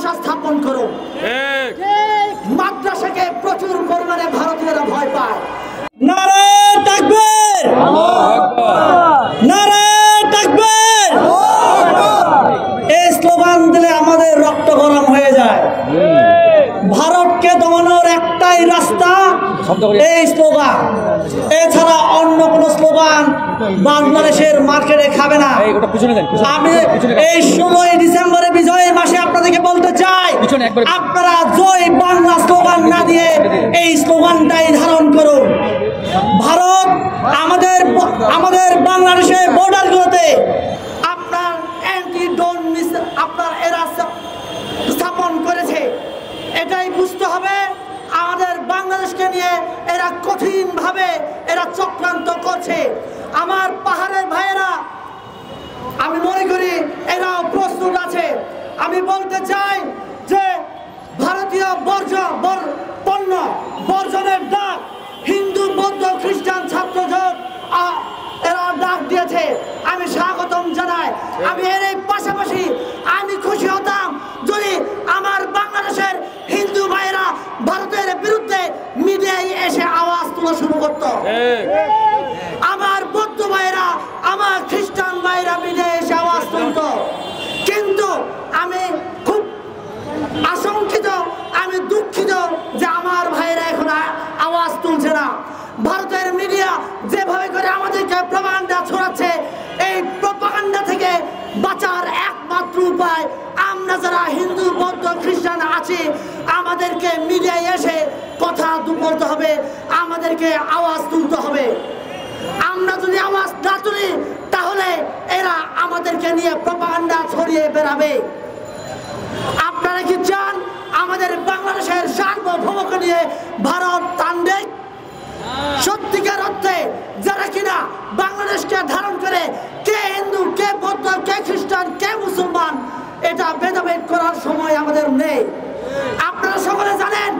মাদ্রাসা স্থাপন করুন। মাদ্রাসাকে প্রচুর পরিমাণে ভারতীয়রা ভয় পায়। নারে তাকবীর, নারে তাকবীর। এই স্লোগান দিলে আমাদের রক্ত গরম হয়ে যায়। ভারতকে দমানোর একটাই রাস্তা এই স্লোগান, এছাড়া অন্য কোন স্লোগান বাংলাদেশের মার্কেটে খাবে না। আমি এই 16 ডিসেম্বরে বিজয়ের মাসে আপনাদেরকে বলতে চাই, আপনারা জয় বাংলা স্লোগান না দিয়ে এই স্লোগানটাই ধারণ করুন। ভারত আমাদের বাংলাদেশের বর্ডারগুলোতে আপনার অ্যান্টি ড্রোন আপনার এরা স্থাপন করেছে, এটাই বুঝতে হবে আমাদের বাংলাদেশকে নিয়ে এরা কঠিনভাবে এরা চক্রান্ত করছে। আমার পাহাড়ের ভাইয়েরা, আমি মনে করি এরাও প্রস্তুত আছে। আমি বলতে চাই যে ভারতীয় পণ্য বর্জনের ডাক হিন্দু বৌদ্ধ খ্রিস্টান ছাত্র জোট এরা ডাক দিয়েছে, আমি স্বাগতম জানাই। আমি এর পাশাপাশি আমি খুশি হতাম যদি আমার বাংলাদেশের হিন্দু ভাইয়েরা ভারতের বিরুদ্ধে মিডিয়ায় এসে আওয়াজ তোলা শুরু করত। আমার বৌদ্ধ ভাইয়েরা, আমার খ্রিস্টান ভাইয়েরা মিডিয়ায় এসে আওয়াজ তুলত। কিন্তু আমি খুব আশঙ্কিত, আমি দুঃখিত যে আমার ভাইয়েরা এখন আওয়াজ তুলছে না। ভারতের মিডিয়া যেভাবে করে আমাদেরকে প্রপাগান্ডা ছড়াচ্ছে, এই প্রপাগান্ডা থেকে বাঁচার একমাত্র উপায় আমরা যারা হিন্দু বৌদ্ধ খ্রিস্টান আছি আমাদেরকে মিডিয়ায় এসে কথা বলতে হবে, আমাদেরকে আওয়াজ তুলতে হবে। আমরা যদি আওয়াজ না তুলি তাহলে এরা আমাদেরকে নিয়ে প্রপাগান্ডা ছড়িয়ে বেড়াবে। আপনারা কি চান আমাদের বাংলাদেশের সার্বভৌমত্ব নিয়ে ভারত টানবে? সত্যিকার অর্থে যারা কিনা বাংলাদেশকে ধারণ করে কে হিন্দু কে বৌদ্ধ কে খ্রিস্টান কে মুসলমান এটা ভেদাভেদ করার সময় আমাদের নেই। আপনারা সকলে জানেন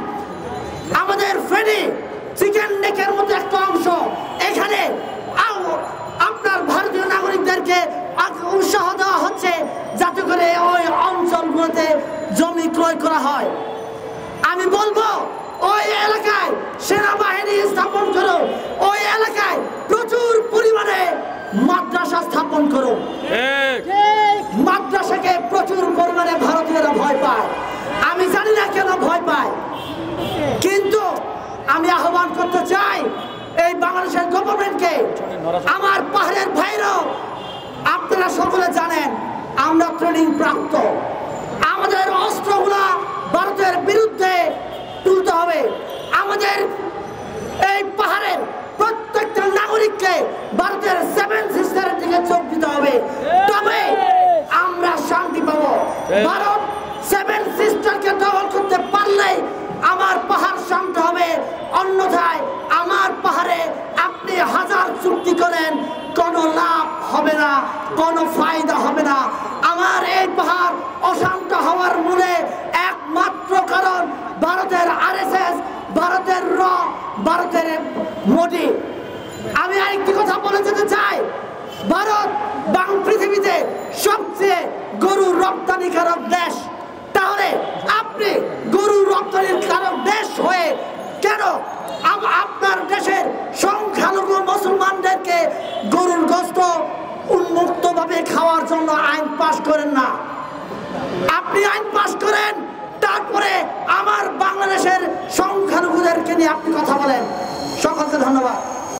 আমাদের ফেনী চিকেন নেকের মধ্যে একটা অংশ, এখানে আপনার ভারতীয় নাগরিকদেরকে উৎসাহ দেওয়া হচ্ছে যাতে করে ওই অঞ্চলগুলোতে জমি ক্রয় করা হয়। আমি বলবো ওই এলাকায় সেনাবাহিনী স্থাপন করো, ওই এলাকায় প্রচুর পরিমাণে মাদ্রাসা স্থাপন করো। মাদ্রাসাকে প্রচুর পরিমাণে ভারতীয়রা ভয় পায়। আমি জানি না কেন ভয় পায়, কিন্তু আমি আহ্বান করতে চাই এই বাংলাদেশের গভর্নমেন্টকে, আমার পাহাড়ের ভাইরাও আপনারা সকলে জানেন আমরা ট্রেনিং প্রাপ্ত, আমাদের অস্ত্রগুলা ভারতের বিরুদ্ধে তুলতে হবে। আমাদের এই পাহাড়ের প্রত্যেকটা নাগরিককে ভারতের 7 সিস্টারের দিকে চোখ দিতে হবে, তবে আমরা শান্তি পাবো। ভারত 7 সিস্টারকে দখল করতে পারলেই আমার পাহাড় শান্ত হবে, অন্যথায় আমার পাহাড়ে আপনি হাজার চুক্তি করেন কোনো লাভ হবে না, কোনো ফায়দা হবে না। আমার এই পাহাড় অশান্ত হওয়ার মূলে একমাত্র কারণ ভারতের RSS, ভারতের ভারতের মোদি। আমি আরেকটি কথা বলে যেতে চাই, ভারত পৃথিবীতে সবচেয়ে গরু রপ্তানিকারক দেশ, তাহলে আপনি গরু রপ্তানিকারক দেশ হয়ে কেন আপনার দেশের সংখ্যালঘু মুসলমানদেরকে গরুর গোশত উন্মুক্তভাবে খাওয়ার জন্য আইন পাশ করেন না? আপনি আইন পাশ করেন, তারপরে আমার বাংলাদেশের সংখ্যালঘুদেরকে নিয়ে আপনি কথা